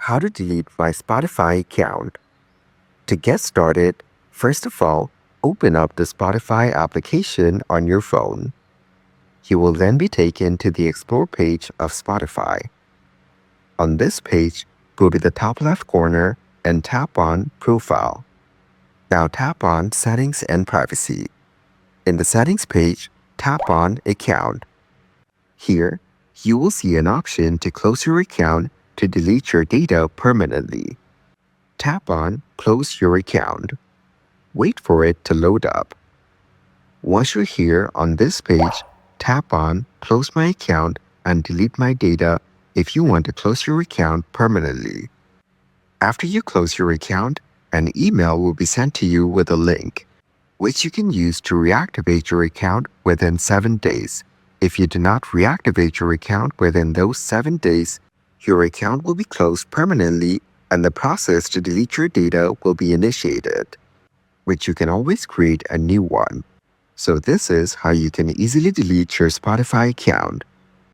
How to delete my Spotify account. To get started, first of all, open up the Spotify application on your phone. You will then be taken to the Explore page of Spotify. On this page, go to the top left corner and tap on Profile. Now tap on Settings and Privacy. In the Settings page, tap on Account. Here, you will see an option to close your account to delete your data permanently. Tap on Close Your Account. Wait for it to load up. Once you're here on this page, tap on Close My Account and delete my data if you want to close your account permanently. After you close your account, an email will be sent to you with a link, which you can use to reactivate your account within 7 days. If you do not reactivate your account within those 7 days, your account will be closed permanently and the process to delete your data will be initiated, which you can always create a new one. So this is how you can easily delete your Spotify account.